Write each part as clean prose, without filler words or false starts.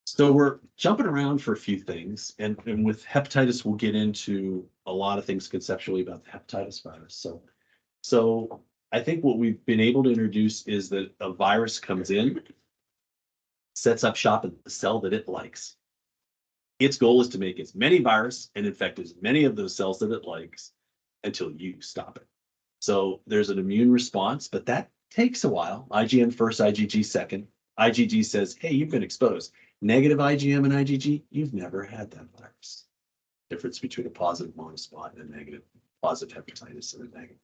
So we're jumping around for a few things, and with hepatitis, we'll get into a lot of things conceptually about the hepatitis virus. So I think what we've been able to introduce is that a virus comes in, sets up shop in the cell that it likes. Its goal is to make as many virus and infect as many of those cells that it likes until you stop it. So there's an immune response, but that takes a while. IgM first, IgG second. IgG says, hey, you've been exposed. Negative IgM and IgG, you've never had that virus. Difference between a positive monospot and a negative positive hepatitis and a negative.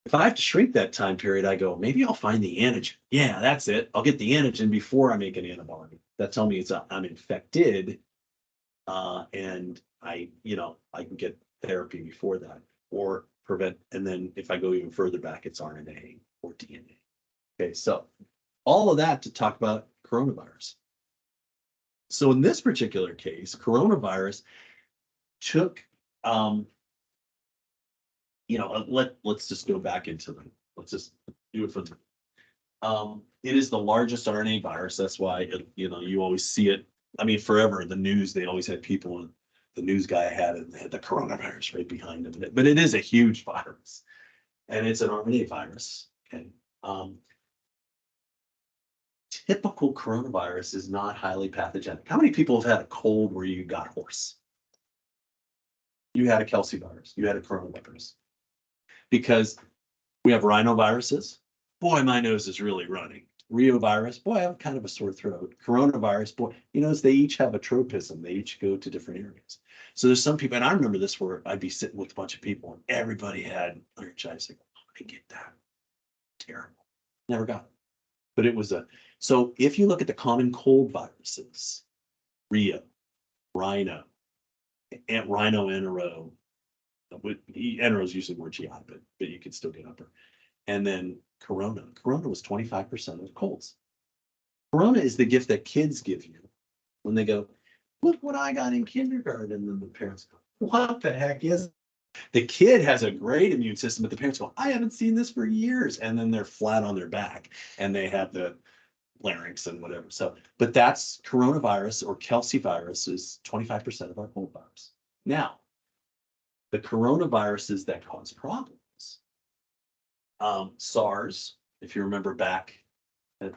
If I have to shrink that time period, I go, maybe I'll find the antigen. Yeah, that's it. I'll get the antigen before I make an antibody. That tells me I'm infected, and I can get therapy before that or prevent. And then if I go even further back, it's RNA or DNA. Okay, so all of that to talk about coronavirus. So in this particular case, coronavirus took, let's just go back into them. Let's just do it from it is the largest RNA virus. That's why you always see it. I mean, forever in the news, they always had people, and the news guy had it, and they had the coronavirus right behind him. But it is a huge virus, and it's an RNA virus. Okay. Typical coronavirus is not highly pathogenic. How many people have had a cold where you got hoarse? You had a Kelsey virus, you had a coronavirus. Because we have rhinoviruses. Boy, my nose is really running. Reovirus, boy, I have kind of a sore throat. Coronavirus, boy, they each have a tropism. They each go to different areas. So there's some people, and I remember this where I'd be sitting with a bunch of people and everybody had laryngitis. I get that. Terrible. Never got it. But it was so if you look at the common cold viruses, Rio, rhino, rhino NRO, NRO is usually more GI, but you could still get upper. And then Corona. Corona was 25% of colds. Corona is the gift that kids give you when they go, look what I got in kindergarten. And then the parents go, what the heck is it? The kid has a great immune system, but the parents go, I haven't seen this for years. And then they're flat on their back and they have the larynx and whatever. So, but that's coronavirus or Kelsey virus is 25% of our cold virus. Now, the coronaviruses that cause problems, SARS, if you remember back, it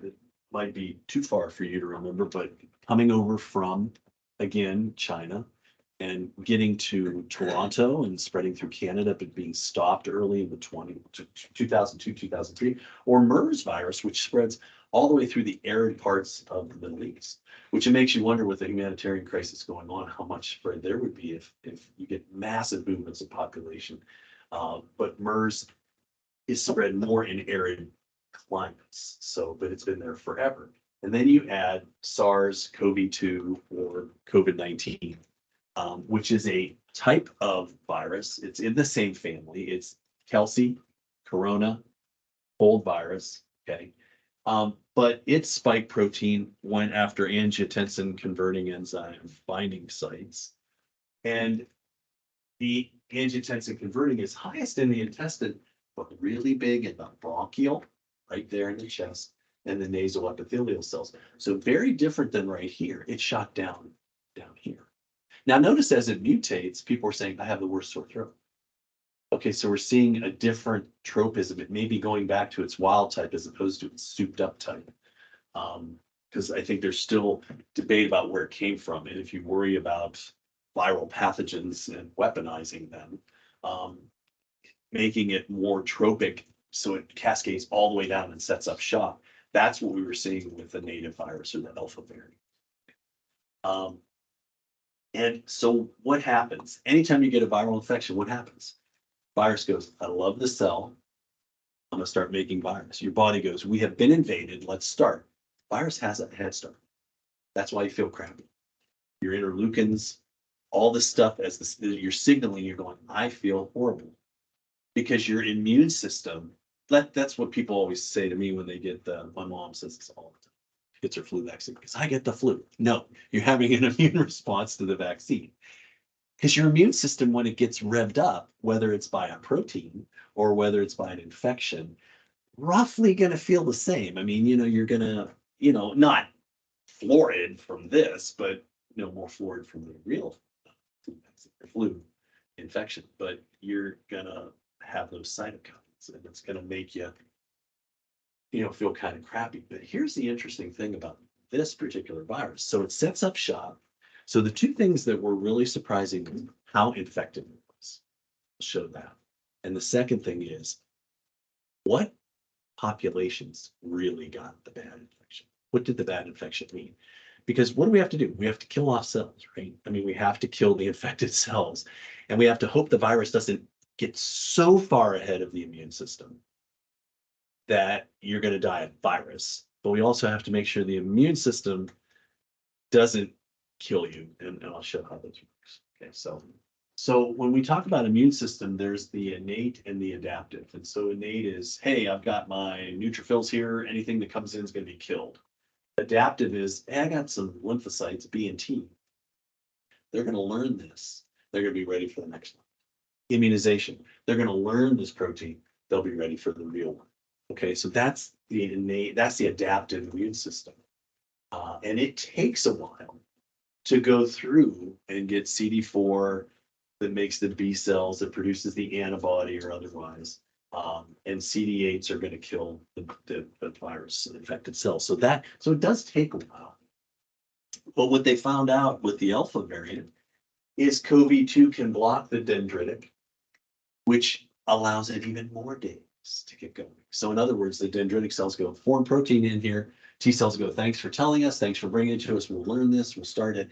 might be too far for you to remember, but coming over from, again, China and getting to Toronto and spreading through Canada, but being stopped early in the 2002, 2003, or MERS virus, which spreads all the way through the arid parts of the Middle East, which it makes you wonder with the humanitarian crisis going on, how much spread there would be if you get massive movements of population. But MERS is spread more in arid climates. So, but it's been there forever. And then you add SARS-CoV-2 or COVID-19, which is a type of virus. It's in the same family. It's Kelsey, Corona, cold virus. Okay. But its spike protein went after angiotensin converting enzyme binding sites. And the angiotensin converting is highest in the intestine, but really big in the bronchial, right there in the chest, and the nasal epithelial cells. So very different than right here. It's shot down here. Now notice as it mutates, people are saying, I have the worst sore throat. Okay, so we're seeing a different tropism. It may be going back to its wild type as opposed to its souped up type. Because I think there's still debate about where it came from. And if you worry about viral pathogens and weaponizing them, making it more tropic so it cascades all the way down and sets up shop, that's what we were seeing with the native virus or the alpha variant. And so what happens? Anytime you get a viral infection, what happens? Virus goes, I love the cell. I'm going to start making virus. Your body goes, we have been invaded. Let's start. Virus has a head start. That's why you feel crappy. Your interleukins, all this stuff, as you're signaling, you're going, I feel horrible. Because your immune system, that's what people always say to me when they get my mom says this all the time. She gets her flu vaccine because I get the flu. No, you're having an immune response to the vaccine. Because your immune system, when it gets revved up, whether it's by a protein or whether it's by an infection, roughly going to feel the same. I mean, you're going to, not florid from this, but more florid from the real flu infection. But you're gonna have those cytokines, and it's gonna make you, feel kind of crappy. But here's the interesting thing about this particular virus. So it sets up shop. So the two things that were really surprising, how infective it was, show that. And the second thing is, what populations really got the bad infection? What did the bad infection mean? Because what do we have to do? We have to kill off cells, right? I mean, we have to kill the infected cells, and we have to hope the virus doesn't get so far ahead of the immune system that you're going to die of virus. But we also have to make sure the immune system doesn't kill you, and I'll show how this works. Okay, so when we talk about immune system, there's the innate and the adaptive. And so innate is, hey, I've got my neutrophils here. Anything that comes in is going to be killed. Adaptive is, hey, I got some lymphocytes, B and T. They're going to learn this. They're going to be ready for the next one. Immunization. They're going to learn this protein. They'll be ready for the real one. Okay, so that's the innate, that's the adaptive immune system. And it takes a while to go through and get CD4 that makes the B cells, that produces the antibody or otherwise. And CD8s are going to kill the virus, the infected cells. So it does take a while. But what they found out with the alpha variant is CoV-2 can block the dendritic, which allows it even more days to get going. So in other words, the dendritic cells go, form protein in here. T cells go, thanks for telling us, thanks for bringing it to us. We'll learn this, we'll start it.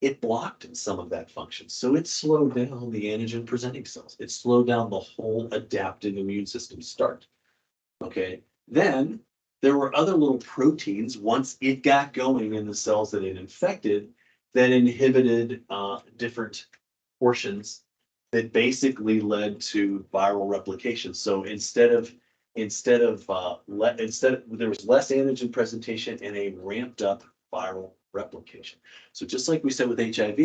It blocked some of that function. So it slowed down the antigen presenting cells. It slowed down the whole adaptive immune system start. Okay. Then there were other little proteins once it got going in the cells that it infected that inhibited different portions that basically led to viral replication. So instead of there was less antigen presentation and a ramped up viral replication. So just like we said with HIV,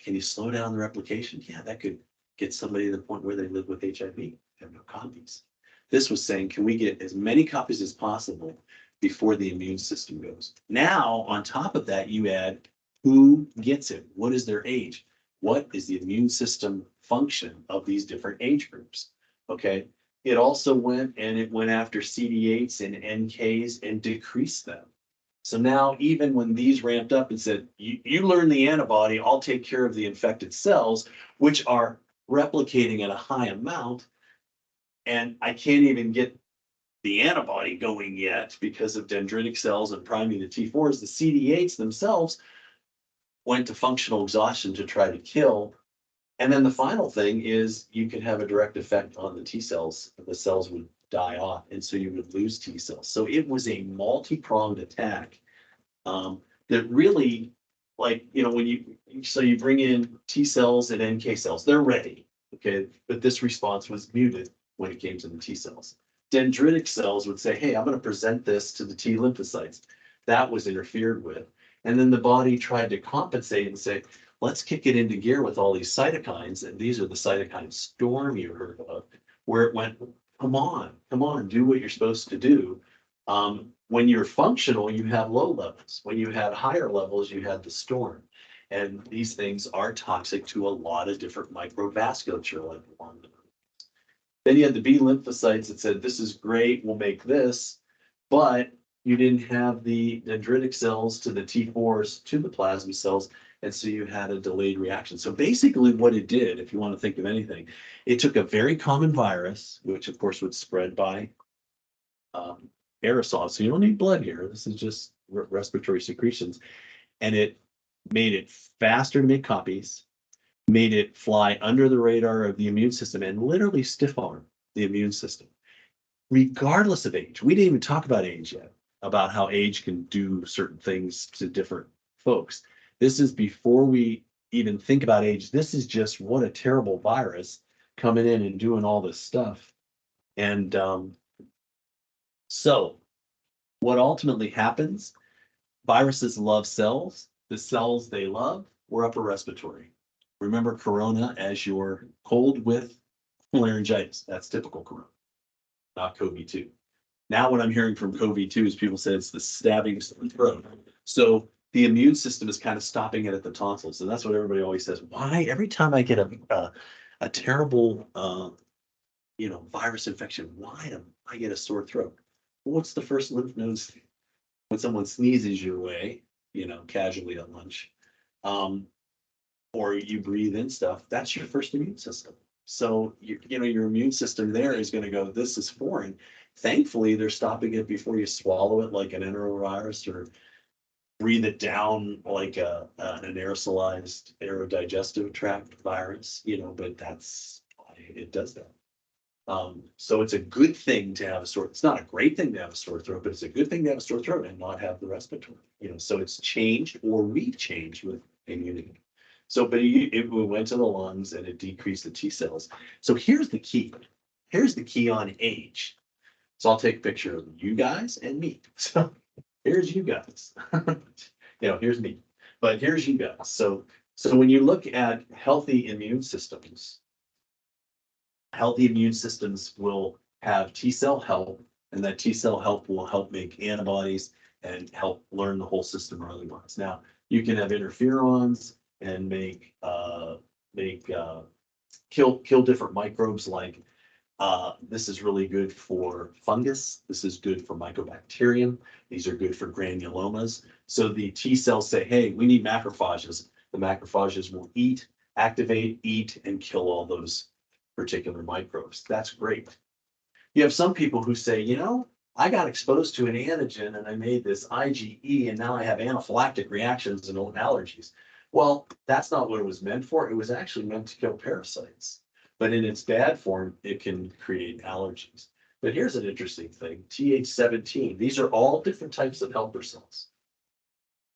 can you slow down the replication? Yeah, that could get somebody to the point where they live with HIV, have no copies. This was saying, can we get as many copies as possible before the immune system goes? Now, on top of that, you add who gets it? What is their age? What is the immune system function of these different age groups? Okay. It also went after CD8s and NKs and decreased them. So now, even when these ramped up and said, you learn the antibody, I'll take care of the infected cells, which are replicating at a high amount, and I can't even get the antibody going yet because of dendritic cells and priming the T4s, the CD8s themselves went to functional exhaustion to try to kill. And then the final thing is you can have a direct effect on the T cells. The cells would die off, and so you would lose T cells. So it was a multi-pronged attack that really, when you bring in T cells and NK cells, they're ready, okay? But this response was muted when it came to the T cells. Dendritic cells would say, hey, I'm going to present this to the T lymphocytes. That was interfered with. And then the body tried to compensate and say, let's kick it into gear with all these cytokines. And these are the cytokine storm you heard of, where it went, come on, do what you're supposed to do. When you're functional, you have low levels. When you had higher levels, you had the storm. And these things are toxic to a lot of different microvasculature like along the. Then you had the B lymphocytes that said, this is great, we'll make this, but you didn't have the dendritic cells to the T4s to the plasma cells, and so you had a delayed reaction. So basically what it did, if you want to think of anything, it took a very common virus, which of course would spread by aerosols. So you don't need blood here. This is just respiratory secretions. And it made it faster to make copies, made it fly under the radar of the immune system, and literally stiff arm the immune system, regardless of age. We didn't even talk about age yet, about how age can do certain things to different folks. This is before we even think about age. This is just what a terrible virus coming in and doing all this stuff. And so what ultimately happens, viruses love cells. The cells they love were upper respiratory. Remember corona as your cold with laryngitis. That's typical corona, not COVID-2. Now what I'm hearing from COVID-2 is people say it's the stabbings to the throat. So the immune system is kind of stopping it at the tonsils. And that's what everybody always says. Why every time I get a terrible virus infection, why do I get a sore throat? Well, what's the first lymph nodes when someone sneezes your way, casually at lunch, or you breathe in stuff, that's your first immune system. So your immune system there is going to go, this is foreign. Thankfully, they're stopping it before you swallow it like an enterovirus or breathe it down like an aerosolized aerodigestive tract virus, but that's why it does that. So it's a good thing to have a sore. It's not a great thing to have a sore throat, but it's a good thing to have a sore throat and not have the respiratory. So it's changed or we've changed with immunity. So, but it went to the lungs and it decreased the T cells. So here's the key. Here's the key on age. So I'll take a picture of you guys and me. So here's you guys. Here's me. But here's you guys. So when you look at healthy immune systems will have T cell help, and that T cell help will help make antibodies and help learn the whole system or otherwise. Now, you can have interferons and kill different microbes like this is really good for fungus. This is good for mycobacterium. These are good for granulomas. So the T cells say, hey, we need macrophages. The macrophages will activate, eat, and kill all those particular microbes. That's great. You have some people who say, I got exposed to an antigen and I made this IgE and now I have anaphylactic reactions and allergies. Well, that's not what it was meant for. It was actually meant to kill parasites. But in its bad form, it can create allergies. But here's an interesting thing, Th17. These are all different types of helper cells.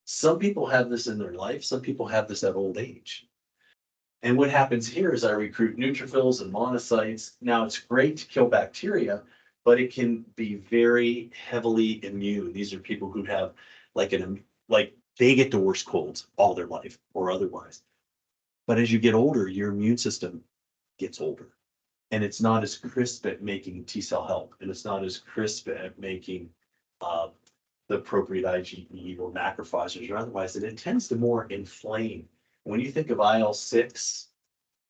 Some people have this in their life. Some people have this at old age. And what happens here is I recruit neutrophils and monocytes. Now, it's great to kill bacteria, but it can be very heavily immune. These are people who have they get the worst colds all their life or otherwise. But as you get older, your immune system gets older. And it's not as crisp at making T cell help. And it's not as crisp at making the appropriate IgE or macrophages or otherwise. And it tends to more inflame. When you think of IL-6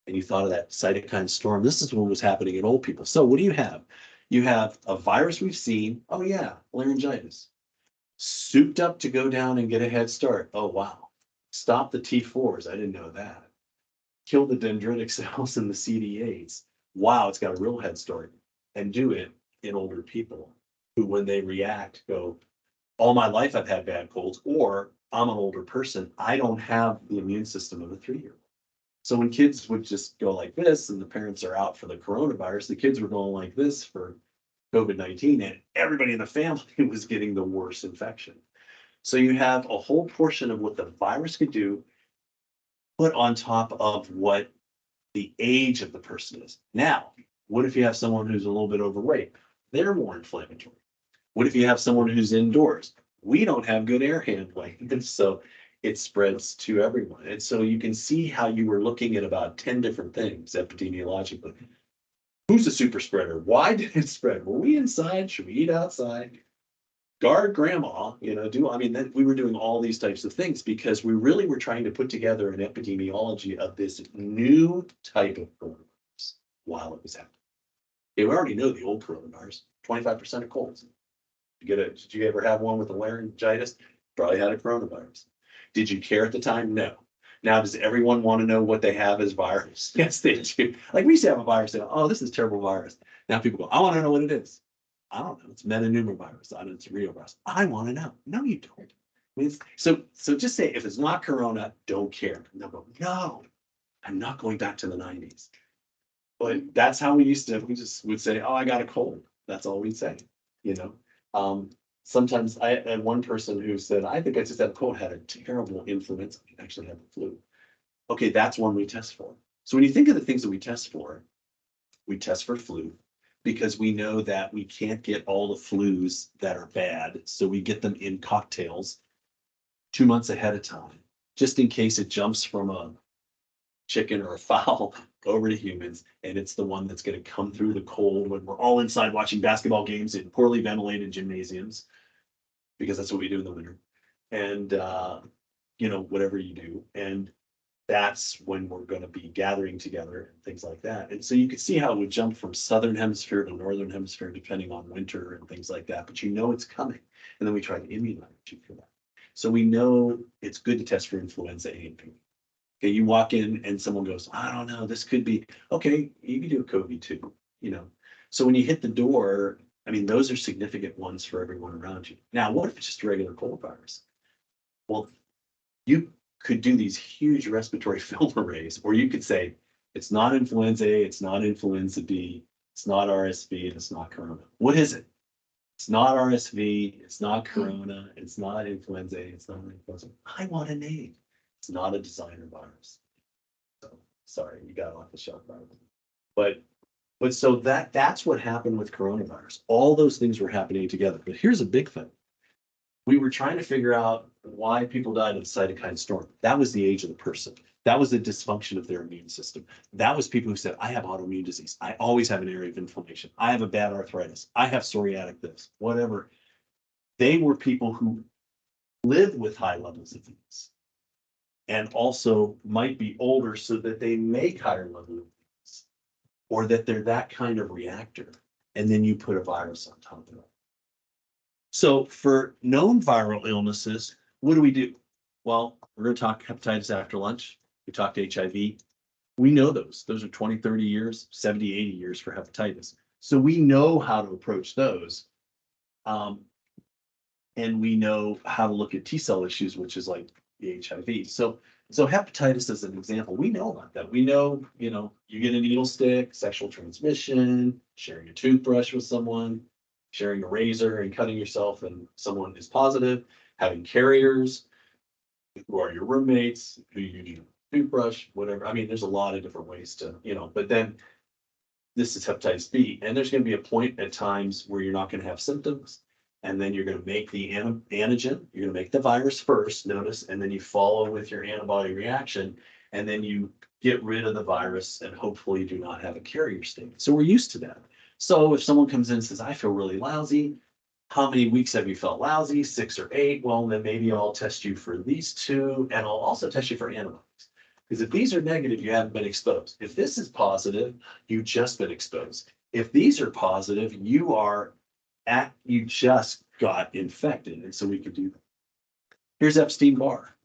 and you thought of that cytokine storm, this is what was happening in old people. So what do you have? You have a virus we've seen. Oh yeah, laryngitis. Souped up to go down and get a head start. Oh wow. Stop the T4s. I didn't know that. Kill the dendritic cells and the CD8s. Wow, it's got a real head start. And do it in older people who, when they react, go, all my life I've had bad colds, or I'm an older person, I don't have the immune system of a 3-year-old. So when kids would just go like this and the parents are out for the coronavirus, the kids were going like this for COVID-19 and everybody in the family was getting the worst infection. So you have a whole portion of what the virus could do put on top of what the age of the person is. Now, what if you have someone who's a little bit overweight? They're more inflammatory. What if you have someone who's indoors? We don't have good air handling, and so it spreads to everyone. And so you can see how you were looking at about 10 different things epidemiologically. Who's a super spreader? Why did it spread? Were we inside? Should we eat outside? Guard grandma, we were doing all these types of things because we really were trying to put together an epidemiology of this new type of coronavirus while it was happening. We already know the old coronavirus, 25% of colds. Did you ever have one with a laryngitis? Probably had a coronavirus. Did you care at the time? No. Now, does everyone want to know what they have as virus? Yes, they do. Like we used to have a virus, oh, this is a terrible virus. Now people go, I want to know what it is. I don't know. It's metapneumovirus. I know it's reovirus. I want to know. No, you don't. So just say if it's not corona, don't care. And they'll go, no, I'm not going back to the 90s. But that's how we used to. We just would say, oh, I got a cold. That's all we'd say. Sometimes I had one person who said, I think I just had a cold, had a terrible influenza. I actually had the flu. Okay, that's one we test for. So when you think of the things that we test for flu because we know that we can't get all the flus that are bad. So we get them in cocktails 2 months ahead of time, just in case it jumps from a chicken or a fowl over to humans. And it's the one that's going to come through the cold when we're all inside watching basketball games in poorly ventilated gymnasiums, because that's what we do in the winter. and, whatever you do. And that's when we're going to be gathering together and things like that. And so you can see how it would jump from southern hemisphere to northern hemisphere depending on winter and things like that. But it's coming, and then we try to immunize you for that. So we know it's good to test for influenza A and B. Okay, you walk in and someone goes, I don't know, this could be okay. You can do a COVID too. So when you hit the door, I mean, those are significant ones for everyone around you. Now, what if it's just a regular cold virus? Well, you could do these huge respiratory film arrays, or you could say, it's not influenza A, it's not influenza B, it's not RSV, and it's not corona. What is it? It's not RSV, it's not corona, it's not influenza A, it's not influenza. I want a name. It's not a designer virus. So sorry, you got off the shelf virus. But so that's what happened with coronavirus. All those things were happening together. But here's a big thing. We were trying to figure out why people died of cytokine storm. That was the age of the person. That was the dysfunction of their immune system. That was people who said, I have autoimmune disease. I always have an area of inflammation. I have a bad arthritis. I have psoriatic this, whatever. They were people who live with high levels of these and also might be older so that they make higher level of these, or that they're that kind of reactor. And then you put a virus on top of it. So for known viral illnesses, what do? Well, we're going to talk hepatitis after lunch. We talked HIV. We know those. Those are 20, 30 years, 70, 80 years for hepatitis. So we know how to approach those. And we know how to look at T cell issues, which is like the HIV. So hepatitis is an example. We know about that. We know, you get a needle stick, sexual transmission, sharing a toothbrush with someone, sharing a razor and cutting yourself and someone is positive, having carriers who are your roommates, who you use a toothbrush, whatever. I mean, there's a lot of different ways to, but then this is hepatitis B. And there's going to be a point at times where you're not going to have symptoms. And then you're going to make the antigen, you're going to make the virus first, notice, and then you follow with your antibody reaction. And then you get rid of the virus and hopefully do not have a carrier state. So we're used to that. So if someone comes in and says, I feel really lousy, how many weeks have you felt lousy? 6 or 8? Well, then maybe I'll test you for these 2, and I'll also test you for antibodies. Because if these are negative, you haven't been exposed. If this is positive, you've just been exposed. If these are positive, you just got infected. And so we could do that. Here's Epstein-Barr.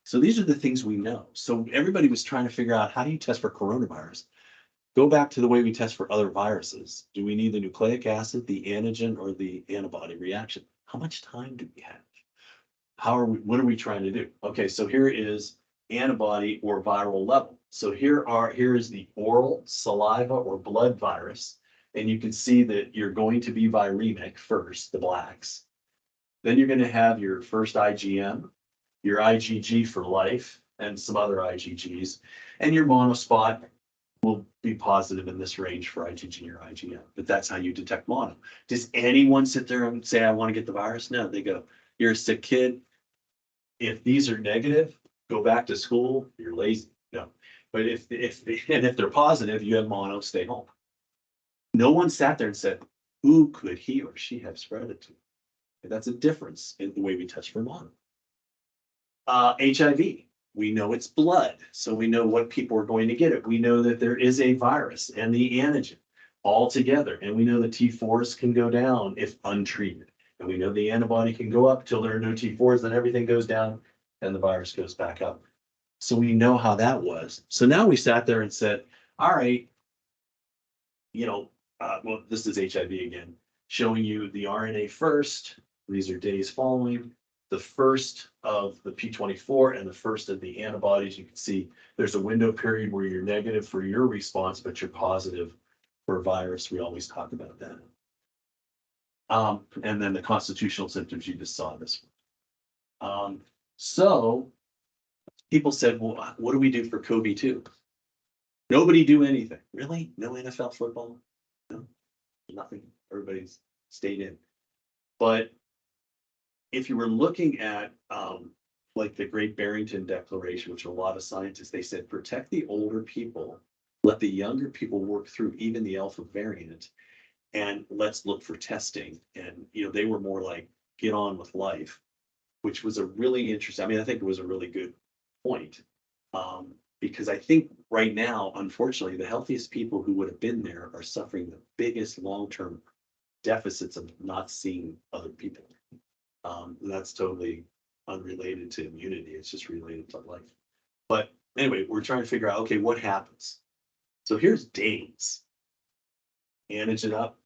So these are the things we know. So everybody was trying to figure out, how do you test for coronavirus? Go back to the way we test for other viruses. Do we need the nucleic acid, the antigen, or the antibody reaction? How much time do we have? What are we trying to do? Okay, so here is antibody or viral level. So here is the oral, saliva, or blood virus. And you can see that you're going to be viremic first, the blacks. Then you're going to have your first IgM, your IgG for life, and some other IgGs. And your monospot will be positive in this range for IgG or IgM, but that's how you detect mono. Does anyone sit there and say, I want to get the virus? No, they go, you're a sick kid. If these are negative, go back to school, you're lazy. No, but if they're positive, you have mono, stay home. No one sat there and said, who could he or she have spread it to? And that's a difference in the way we test for mono. HIV. We know it's blood, so we know what people are going to get it. We know that there is a virus and the antigen all together, and we know the T4s can go down if untreated, and we know the antibody can go up till there are no T4s, then everything goes down and the virus goes back up. So we know how that was. So now we sat there and said, all right, well, this is HIV again, showing you the RNA first. These are days following. The first of the P24 and the first of the antibodies. You can see there's a window period where you're negative for your response, but you're positive for virus. We always talk about that. And then the constitutional symptoms, you just saw this one. So people said, well, what do we do for COVID-2? Nobody do anything. Really? No NFL football? No, nothing. Everybody's stayed in. But if you were looking at like the Great Barrington Declaration, which a lot of scientists, they said, protect the older people, let the younger people work through even the alpha variant, and let's look for testing. And they were more like, get on with life. which was a really interesting, I mean, I think it was a really good point. Because I think right now, unfortunately, the healthiest people who would have been there are suffering the biggest long-term deficits of not seeing other people. That's totally unrelated to immunity. It's just related to life. But anyway, we're trying to figure out, okay, what happens? So here's days. Antigen up,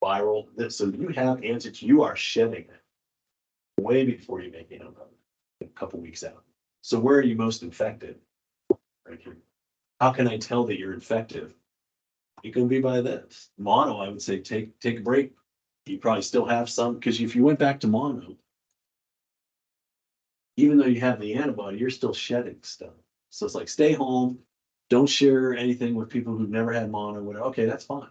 viral. So you have antigen, you are shedding it way before you make antibody, a couple weeks out. So where are you most infected? Right here. How can I tell that you're infective? It can be by this. Mono, I would say take a break. You probably still have some, because if you went back to mono, even though you have the antibody, you're still shedding stuff. So it's like, stay home, don't share anything with people who've never had mono, whatever. Okay, that's fine.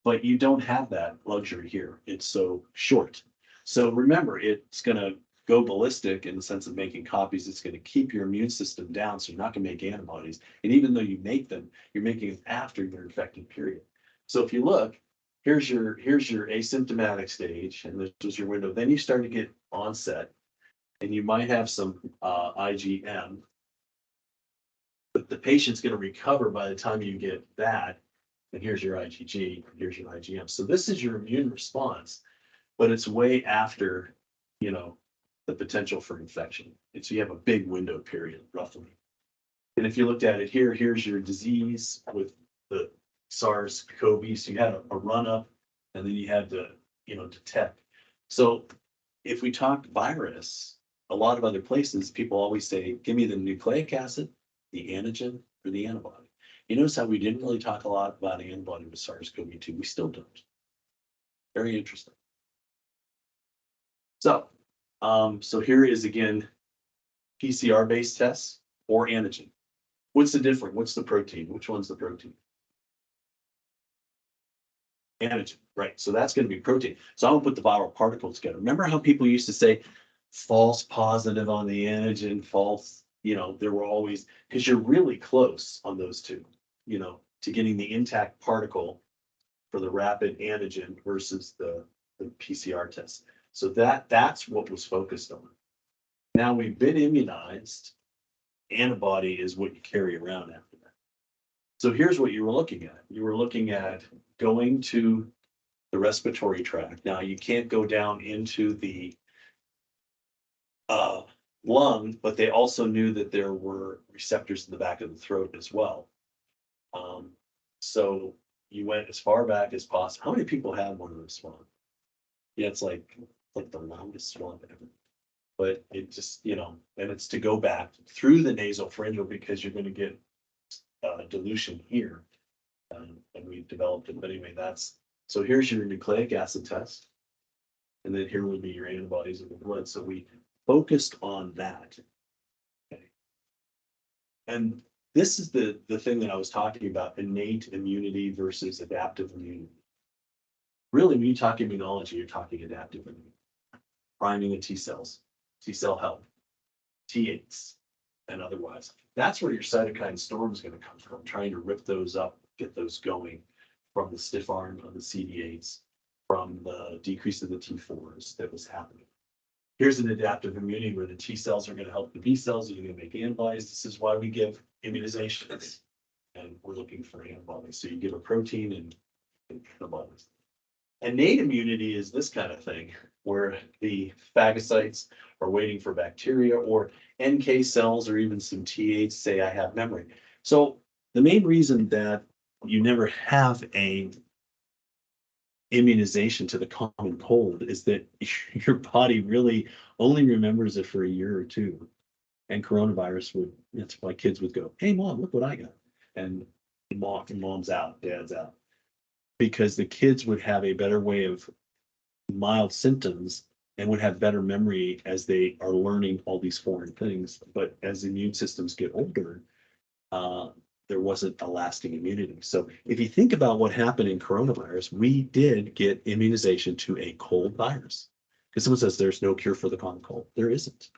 But you don't have that luxury here. It's so short. So remember, it's going to go ballistic in the sense of making copies. It's going to keep your immune system down, so you're not going to make antibodies. And even though you make them, you're making them after your infected period. So if you look, here's your asymptomatic stage, and this was your window. Then you start to get onset, and you might have some IgM, but the patient's going to recover by the time you get that. And here's your IgG, and here's your IgM. So this is your immune response, but it's way after, the potential for infection. And so you have a big window period, roughly. And if you looked at it here, here's your disease with the SARS-CoV. So you had a run up, and then you had to, detect. So if we talk virus, a lot of other places, people always say, give me the nucleic acid, the antigen, or the antibody. You notice how we didn't really talk a lot about antibody with SARS-CoV-2. We still don't. Very interesting. So, so here is again PCR-based tests or antigen. What's the difference? What's the protein? Which one's the protein? Antigen, right? So that's going to be protein. So I'm going to put the viral particle together. Remember how people used to say false positive on the antigen, false, there were always, because you're really close on those two, to getting the intact particle for the rapid antigen versus the PCR test. So that's what was focused on. Now we've been immunized. Antibody is what you carry around after that. So here's what you were looking at. You were looking at going to the respiratory tract. Now you can't go down into the lung, but they also knew that there were receptors in the back of the throat as well. So you went as far back as possible. How many people have one of those swabs? Yeah, it's like the longest swab ever. But it just, and it's to go back through the nasopharyngeal because you're going to get dilution here. And we developed it. But anyway, so here's your nucleic acid test. And then here would be your antibodies in the blood. So we focused on that. Okay. And this is the thing that I was talking about, innate immunity versus adaptive immunity. Really, when you talk immunology, you're talking adaptive immunity. Priming of T cells, T cell help, T8s, and otherwise. That's where your cytokine storm is going to come from, trying to rip those up, get those going from the stiff arm of the CD8s, from the decrease of the T4s that was happening. Here's an adaptive immunity where the T cells are going to help the B cells. You're going to make antibodies. This is why we give immunizations, and we're looking for antibodies. So you give a protein and antibodies. Innate immunity is this kind of thing, where the phagocytes are waiting for bacteria, or NK cells, or even some T8s say, I have memory. So the main reason that you never have a immunization to the common cold is that your body really only remembers it for a year or two. And coronavirus that's why kids would go, hey mom, look what I got. And mom's out, dad's out. Because the kids would have a better way of mild symptoms and would have better memory as they are learning all these foreign things. But as immune systems get older, there wasn't a lasting immunity. So if you think about what happened in coronavirus, we did get immunization to a cold virus. Because someone says there's no cure for the common cold. There isn't.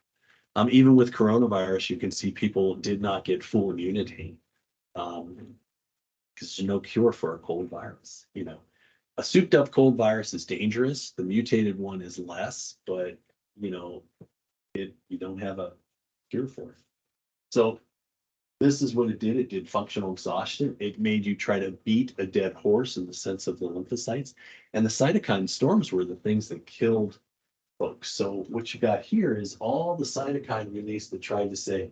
Even with coronavirus, you can see people did not get full immunity because there's no cure for a cold virus. A souped up cold virus is dangerous. The mutated one is less, but have a cure for it. So this is what it did. It did functional exhaustion. It made you try to beat a dead horse in the sense of the lymphocytes. And the cytokine storms were the things that killed folks. So what you got here is all the cytokine release that tried to say,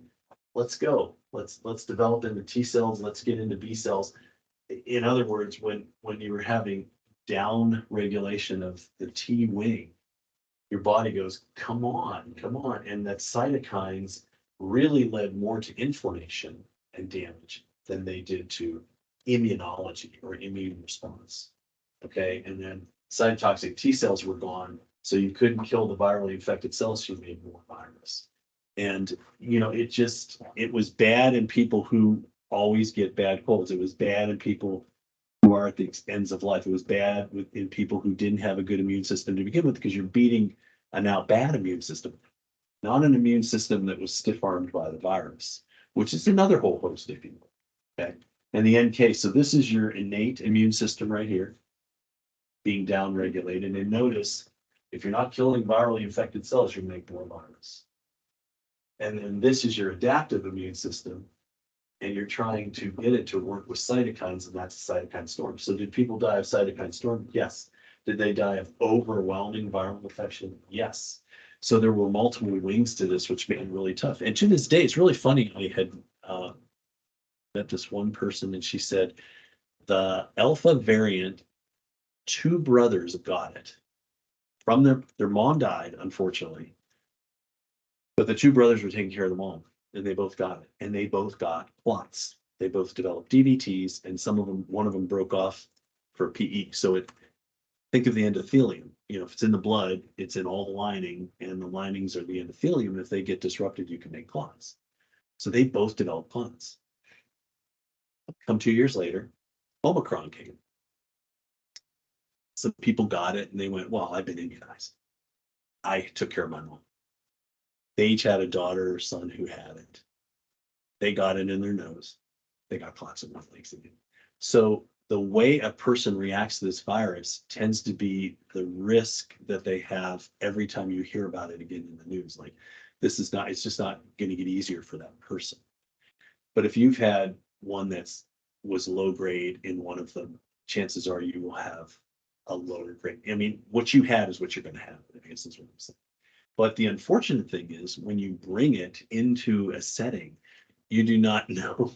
let's go, let's develop into T cells, let's get into B cells. In other words, when you were having down regulation of the T wing, your body goes, come on, come on. And that cytokines really led more to inflammation and damage than they did to immunology or immune response. Okay. And then cytotoxic T cells were gone. So you couldn't kill the virally infected cells, you made more virus. And, it was bad in people who always get bad colds. It was bad in people who are at the ends of life. It was bad in people who didn't have a good immune system to begin with, because you're beating a now bad immune system, not an immune system that was stiff-armed by the virus, which is another whole host of people. Okay. And the NK, so this is your innate immune system right here being downregulated. And notice, if you're not killing virally infected cells, you make more virus. And then this is your adaptive immune system, and you're trying to get it to work with cytokines, and that's a cytokine storm. So did people die of cytokine storm? Yes. Did they die of overwhelming viral infection? Yes. So there were multiple wings to this, which made it really tough. And to this day, it's really funny. I had met this one person, and she said the alpha variant, 2 brothers got it from their mom died, unfortunately, but the 2 brothers were taking care of the mom, and they both got it, and they both got clots. They both developed DVTs, and one of them broke off for PE. So think of the endothelium. If it's in the blood, it's in all the lining, and the linings are the endothelium. If they get disrupted, you can make clots. So they both developed clots. Come 2 years later, Omicron came. So people got it, and they went, well, I've been immunized. I took care of my mom. They each had a daughter or son who had it. They got it in their nose. They got clots in their legs again. So the way a person reacts to this virus tends to be the risk that they have every time you hear about it again in the news. Like, it's just not going to get easier for that person. But if you've had one was low grade in one of them, chances are you will have a lower grade. I mean, what you had is what you're going to have. I guess that's what I'm saying. But the unfortunate thing is, when you bring it into a setting, you do not know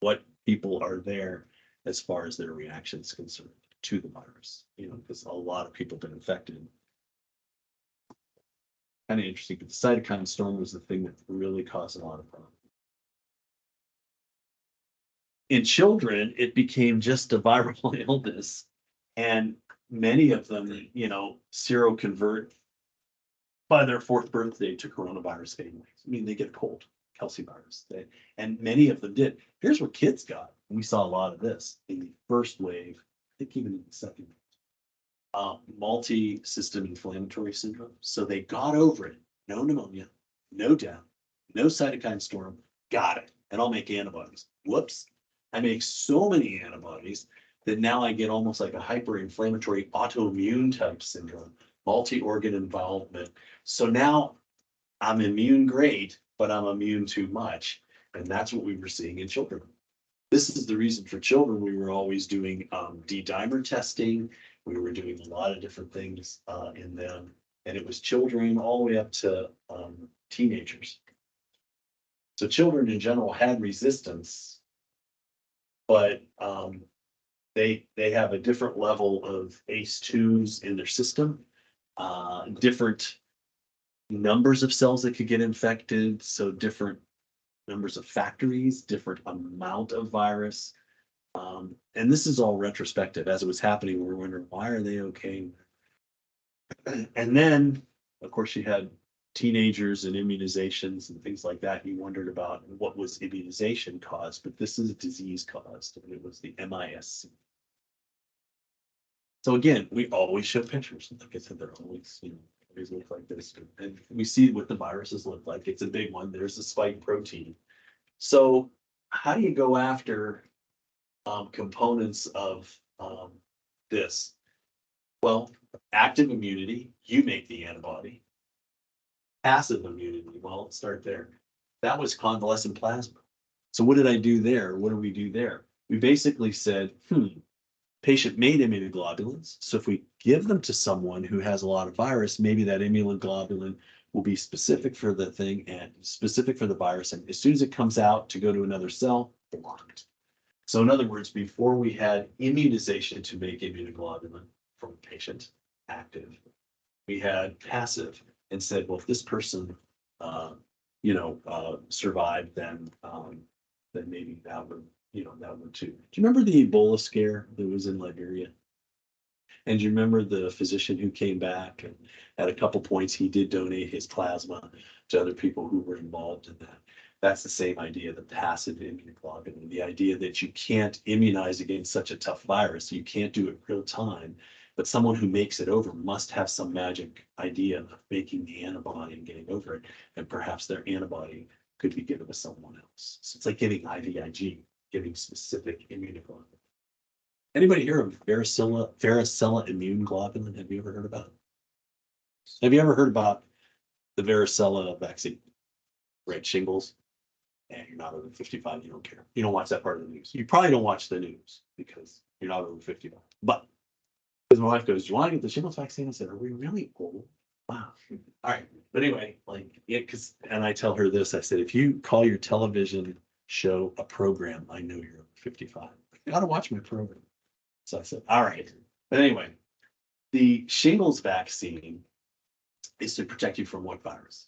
what people are there as far as their reaction is concerned to the virus, because a lot of people have been infected. Kind of interesting, but the cytokine storm was the thing that really caused a lot of problems. In children, it became just a viral illness, and many of them, seroconvert by their 4th birthday to coronavirus anyways. I mean, they get a cold, Kelsey virus, and many of them did. Here's what kids got. We saw a lot of this in the first wave, I think even in the second wave. Multi-system inflammatory syndrome. So they got over it. No pneumonia, no down, no cytokine storm, got it. And I'll make antibodies. Whoops. I make so many antibodies that now I get almost like a hyper-inflammatory autoimmune type syndrome, multi-organ involvement. So now I'm immune great, but I'm immune too much. And that's what we were seeing in children. This is the reason for children. We were always doing D-dimer testing. We were doing a lot of different things in them. And it was children all the way up to teenagers. So children in general had resistance, but they have a different level of ACE2s in their system, different numbers of cells that could get infected, so different numbers of factories, different amount of virus. And this is all retrospective. As it was happening, we were wondering, why are they okay? And then, of course, you had teenagers and immunizations and things like that. You wondered about what was immunization caused, but this is disease caused, and it was the MISC. So again, we always show pictures. Like I said, they're always, always look like this. And we see what the viruses look like. It's a big one. There's a spike protein. So how do you go after components of this? Well, active immunity, you make the antibody. passive immunity. Well, let's start there. That was convalescent plasma. So what did I do there? What do we do there? We basically said, patient made immunoglobulins. So if we give them to someone who has a lot of virus, maybe that immunoglobulin will be specific for the thing and specific for the virus. And as soon as it comes out to go to another cell, blocked. So in other words, before we had immunization to make immunoglobulin from a patient active, we had passive and said, well, if this person, survived, then maybe that would, that would too. Do you remember the Ebola scare that was in Liberia? And do you remember the physician who came back and at a couple points he did donate his plasma to other people who were involved in that? That's the same idea, the passive immunoglobulin, the idea that you can't immunize against such a tough virus. You can't do it real time, but someone who makes it over must have some magic idea of making the antibody and getting over it. And perhaps their antibody could be given to someone else. So it's like giving IVIG, giving specific immunoglobulin. Anybody hear of varicella immune globulin? Have you ever heard about it? Have you ever heard about the varicella vaccine? Right, shingles? And you're not over 55, you don't care. You don't watch that part of the news. You probably don't watch the news because you're not over 55. But because my wife goes, do you want to get the shingles vaccine? I said, are we really old? Wow. All right. But anyway, and I tell her this, I said, if you call your television show a program, I know you're over 55. You got to watch my program. So I said, all right. But anyway, the shingles vaccine is to protect you from what virus?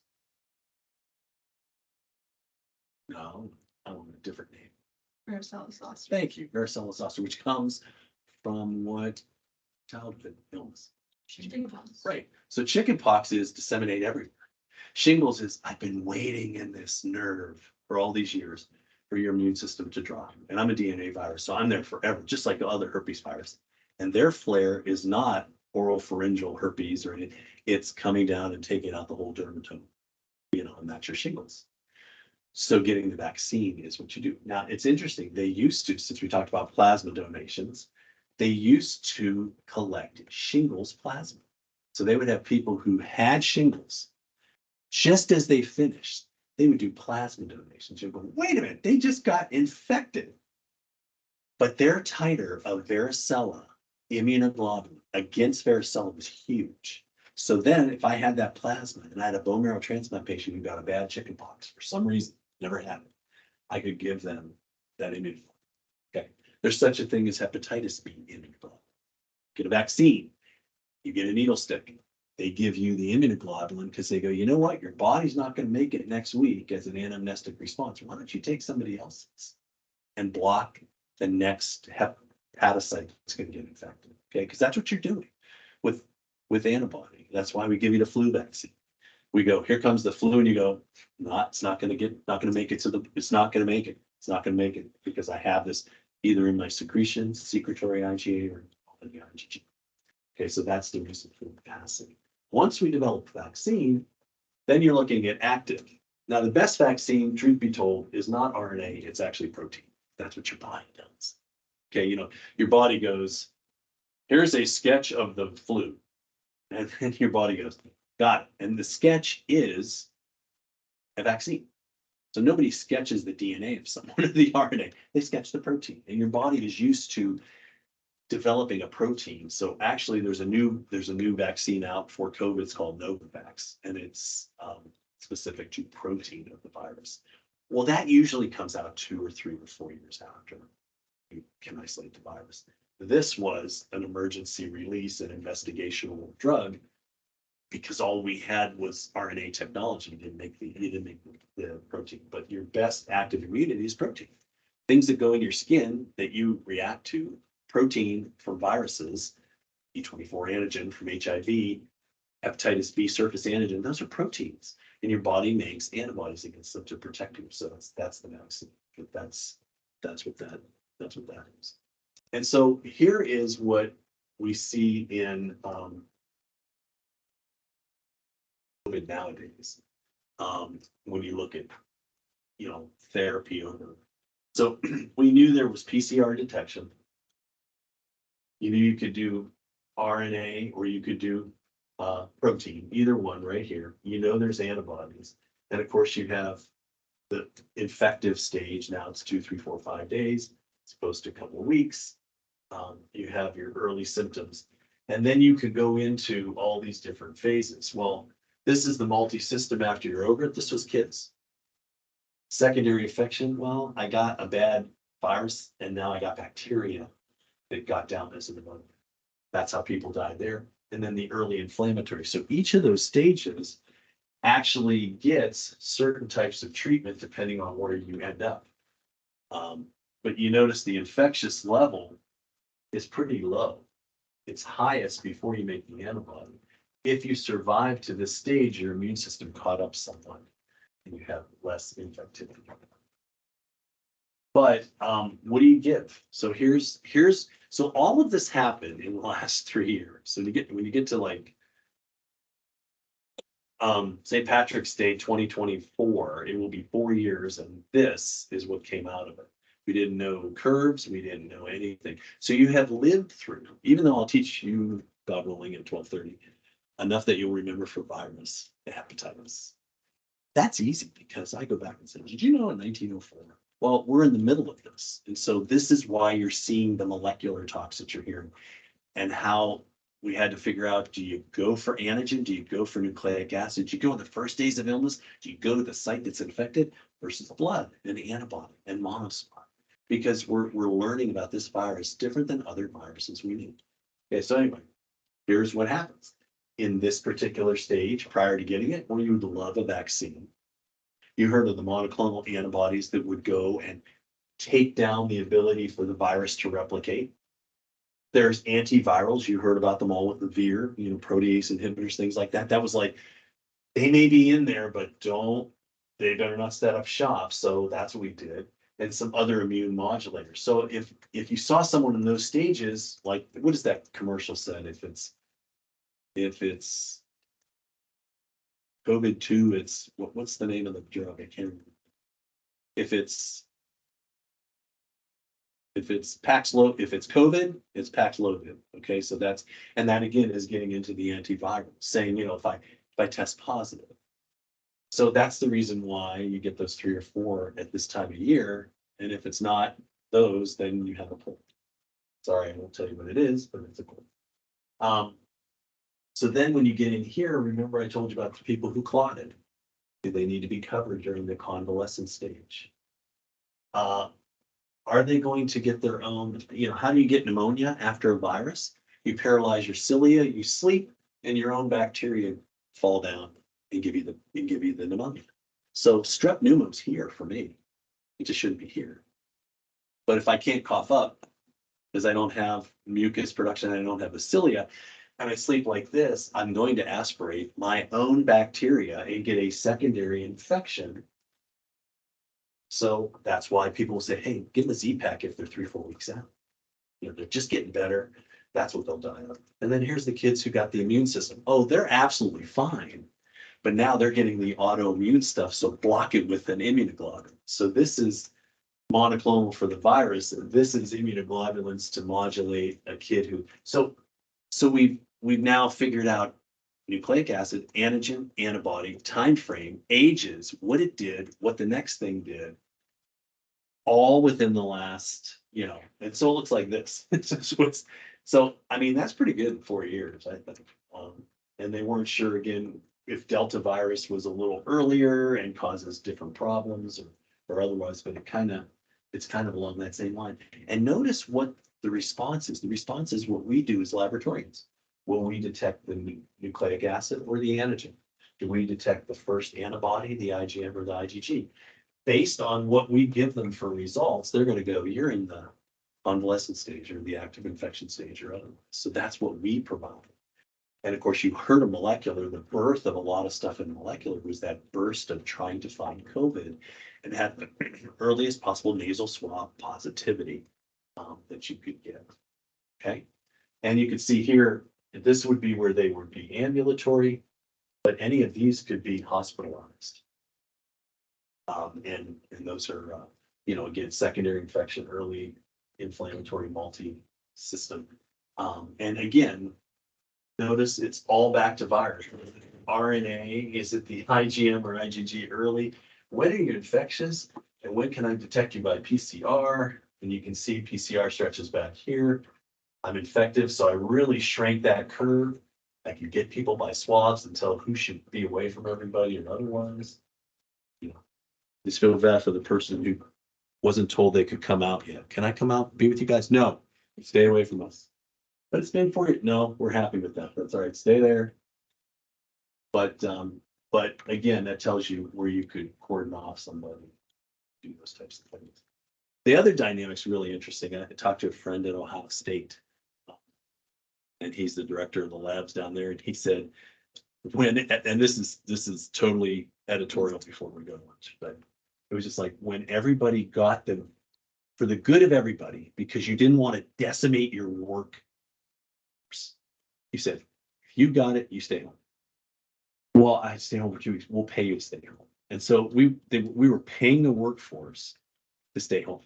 No, I want a different name. Varicella zoster. Thank you. Varicella zoster, which comes from what childhood illness? Chickenpox. Right. So chickenpox is disseminate everywhere. Shingles is I've been waiting in this nerve for all these years for your immune system to drop. And I'm a DNA virus, so I'm there forever, just like the other herpes virus. And their flare is not oropharyngeal herpes or anything. It's coming down and taking out the whole dermatome, and that's your shingles. So getting the vaccine is what you do. Now, it's interesting. They used to, since we talked about plasma donations, they used to collect shingles plasma. So they would have people who had shingles. Just as they finished, they would do plasma donations. You'd go, wait a minute, they just got infected. But their titer of varicella immunoglobulin against varicella was huge. So then if I had that plasma and I had a bone marrow transplant patient who got a bad chickenpox for some reason, never had it, I could give them that immunoglobulin. Okay. There's such a thing as hepatitis B immunoglobulin. Get a vaccine, you get a needle stick. They give you the immunoglobulin because they go, you know what, your body's not going to make it next week as an anamnestic response. Why don't you take somebody else's and block the next hepatocyte that's going to get infected? Okay, because that's what you're doing with antibody. That's why we give you the flu vaccine. We go, here comes the flu, and you go, it's not going to make it it's not going to make it. It's not going to make it because I have this either in my secretions, secretory IgA or IgG. Okay, so that's the reason for the passing. Once we develop the vaccine, then you're looking at active. Now, the best vaccine, truth be told, is not RNA, it's actually protein. That's what your body does. Okay, your body goes, here's a sketch of the flu. And then your body goes, got it. And the sketch is a vaccine. So nobody sketches the DNA of someone or the RNA. They sketch the protein. And your body is used to developing a protein. So actually there's a new vaccine out for COVID. It's called Novavax, and it's specific to protein of the virus. Well, that usually comes out 2 or 3 or 4 years after you can isolate the virus. This was an emergency release and investigational drug because all we had was RNA technology. You didn't make the protein, but your best active immunity is protein. Things that go in your skin that you react to, protein from viruses, E24 antigen from HIV, hepatitis B surface antigen, those are proteins. And your body makes antibodies against them to protect you. So that's the vaccine. That's what that is. And so here is what we see in COVID nowadays. When you look at therapy over. So we knew there was PCR detection. You knew you could do RNA or you could do protein, either one right here. You know there's antibodies. And of course, you have the infective stage. Now it's 2, 3, 4, 5 days. It's supposed to a couple of weeks. You have your early symptoms. And then you could go into all these different phases. Well, this is the multi-system after you're over it. This was kids. Secondary infection, well, I got a bad virus and now I got bacteria that got down as a pneumonia. That's how people died there. And then the early inflammatory. So each of those stages actually gets certain types of treatment depending on where you end up. But you notice the infectious level is pretty low. It's highest before you make the antibody. If you survive to this stage, your immune system caught up somewhat and you have less infectivity. But what do you give? So so all of this happened in the last 3 years. So when you get to like St. Patrick's Day 2024, it will be 4 years, and this is what came out of it. We didn't know curves, we didn't know anything. So you have lived through, even though I'll teach you, God willing, at 12:30, enough that you'll remember for virus, hepatitis. That's easy because I go back and say, did you know in 1904? Well, we're in the middle of this. And so this is why you're seeing the molecular talks that you're hearing and how we had to figure out, do you go for antigen? Do you go for nucleic acid? Do you go in the first days of illness? Do you go to the site that's infected versus blood and antibody and monospot? Because we're learning about this virus different than other viruses we need. Okay, so anyway, here's what happens. In this particular stage, prior to getting it, or you would love a vaccine. You heard of the monoclonal antibodies that would go and take down the ability for the virus to replicate. There's antivirals. You heard about them all with the Vir, protease inhibitors, things like that. That was like, they may be in there, but they better not set up shop. So that's what we did. And some other immune modulators. So if you saw someone in those stages, like what is that commercial said? If it's COVID-2, it's what's the name of the drug? I can't remember. If it's Paxlovid, if it's COVID, it's Paxlovid. Okay, so that again is getting into the antiviral, saying, if I test positive. So that's the reason why you get those 3 or 4 at this time of year. And if it's not those, then you have a cold. Sorry, I won't tell you what it is, but it's a cold. So then when you get in here, remember I told you about the people who clotted. They need to be covered during the convalescent stage. Are they going to get their own, how do you get pneumonia after a virus? You paralyze your cilia, you sleep, and your own bacteria fall down and give you the pneumonia. So strep pneumo's here for me. It just shouldn't be here. But if I can't cough up because I don't have mucus production, I don't have the cilia, and I sleep like this, I'm going to aspirate my own bacteria and get a secondary infection. So that's why people say, hey, give them a Z-Pack if they're 3 or 4 weeks out. They're just getting better. That's what they'll die of. And then here's the kids who got the immune system. Oh, they're absolutely fine. But now they're getting the autoimmune stuff, so block it with an immunoglobulin. So this is monoclonal for the virus. This is immunoglobulins to modulate a kid who. So we've now figured out nucleic acid, antigen, antibody, time frame, ages, what it did, what the next thing did, all within the last, and so it looks like this. So I mean, that's pretty good in 4 years, I think. And they weren't sure again if Delta virus was a little earlier and causes different problems or otherwise, but it's kind of along that same line. And notice what the response is. The response is what we do as laboratorians. Will we detect the nucleic acid or the antigen? Do we detect the first antibody, the IgM or the IgG? Based on what we give them for results, they're going to go, you're in the convalescent stage or the active infection stage or otherwise. So that's what we provide. And of course, you heard of molecular, the birth of a lot of stuff in molecular was that burst of trying to find COVID and have the earliest possible nasal swab positivity that you could get. Okay. And you can see here, this would be where they would be ambulatory, but any of these could be hospitalized. And those are, again, secondary infection, early inflammatory multi-system. And again, Notice it's all back to virus. RNA, is it the IgM or IgG early? When are you infectious? And when can I detect you by PCR? And you can see PCR stretches back here. I'm infective, so I really shrank that curve. I can get people by swabs and tell who should be away from everybody and otherwise. You know, just feel bad for the person who wasn't told they could come out yet. Can I come out, be with you guys? No, stay away from us. But it's been 4 years. No, we're happy with that. That's all right. Stay there. But again, that tells you where you could cordon off somebody, do those types of things. The other dynamic's really interesting. I talked to a friend at Ohio State, and he's the director of the labs down there, and he said, and this is totally editorial before we go to lunch, but it was just like when everybody got them for the good of everybody, because you didn't want to decimate your work. He said, if you got it, you stay home. Well, I stay home for 2 weeks. We'll pay you to stay home. And so we were paying the workforce to stay home.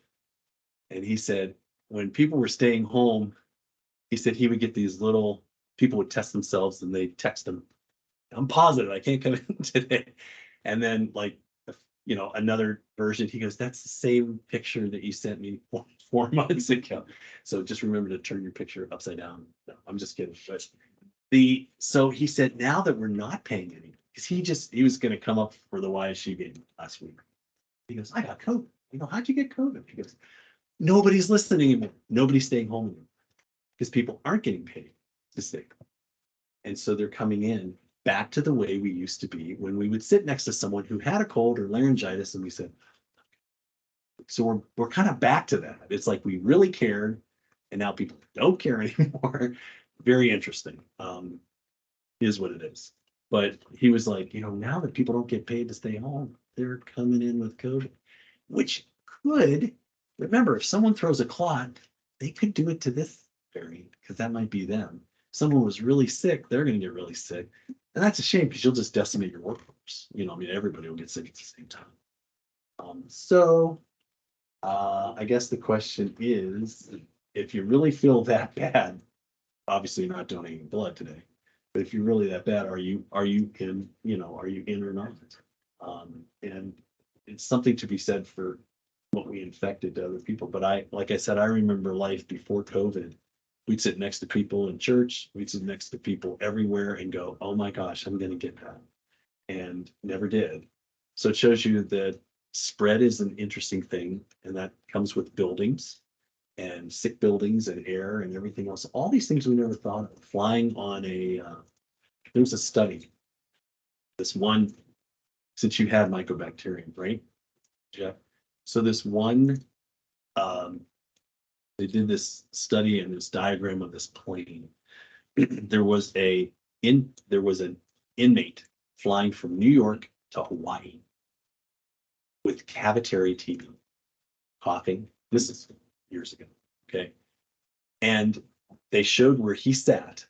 And he said, when people were staying home, he said he would get these little people would test themselves and they text him, I'm positive, I can't come in today. And then like, another version, he goes, that's the same picture that you sent me 4 months ago. So just remember to turn your picture upside down. No, I'm just kidding. But so he said, now that we're not paying any, because he was going to come up for the YSU game last week. He goes, I got COVID. How'd you get COVID? He goes, nobody's listening anymore. Nobody's staying home anymore because people aren't getting paid to stay home. And so they're coming in back to the way we used to be when we would sit next to someone who had a cold or laryngitis and we said, so we're kind of back to that. It's like we really cared and now people don't care anymore. Very interesting. Is what it is. But he was like, now that people don't get paid to stay home, they're coming in with COVID, which could, remember, if someone throws a clot, they could do it to this variant because that might be them. If someone was really sick, they're going to get really sick. And that's a shame because you'll just decimate your workforce. Everybody will get sick at the same time. I guess the question is, if you really feel that bad, obviously you're not donating blood today. But if you're really that bad, are you in, are you in or not? And it's something to be said for what we infected to other people. But like I said, I remember life before COVID. We'd sit next to people in church, we'd sit next to people everywhere and go, oh my gosh, I'm going to get that. And never did. So it shows you that spread is an interesting thing. And that comes with buildings and sick buildings and air and everything else. All these things we never thought of. Flying on there was a study. This one, since you had mycobacterium, right, Jeff? So this one, they did this study and this diagram of this plane. There was an inmate flying from New York to Hawaii with cavitary TB, coughing. This is years ago. Okay. And they showed where he sat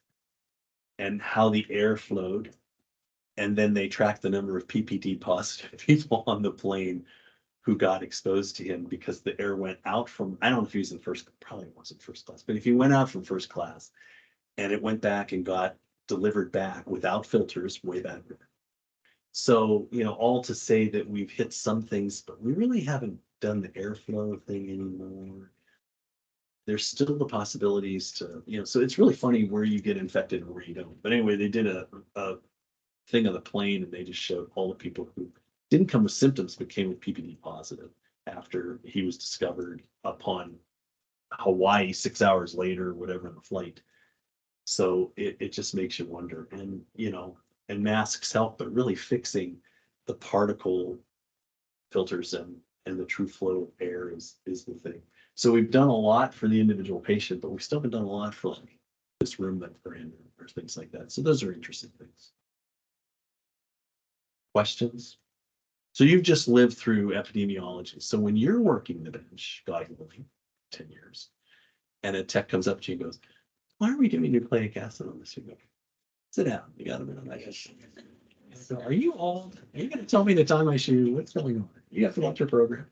and how the air flowed. And then they tracked the number of PPD positive people on the plane who got exposed to him because the air went out from, I don't know if he was in probably wasn't first class, but if he went out from first class and it went back and got delivered back without filters way back there. So, all to say that we've hit some things, but we really haven't done the airflow thing anymore. There's still the possibilities to, so it's really funny where you get infected and where you don't. But anyway, they did a thing on the plane and they just showed all the people who didn't come with symptoms, but came with PPD positive after he was discovered upon Hawaii 6 hours later, whatever, in the flight. So it just makes you wonder. And, and masks help, but really fixing the particle filters and the true flow of air is the thing. So we've done a lot for the individual patient, but we still haven't done a lot for like this room that they're in or things like that. So those are interesting things. Questions? So you've just lived through epidemiology. So when you're working the bench, God willing, 10 years, and a tech comes up to you and goes, why are we doing nucleic acid on this? You go, sit down. You got a minute, I guess. So are you old? Are you going to tell me to tie my shoe? What's going on? You have to watch your program.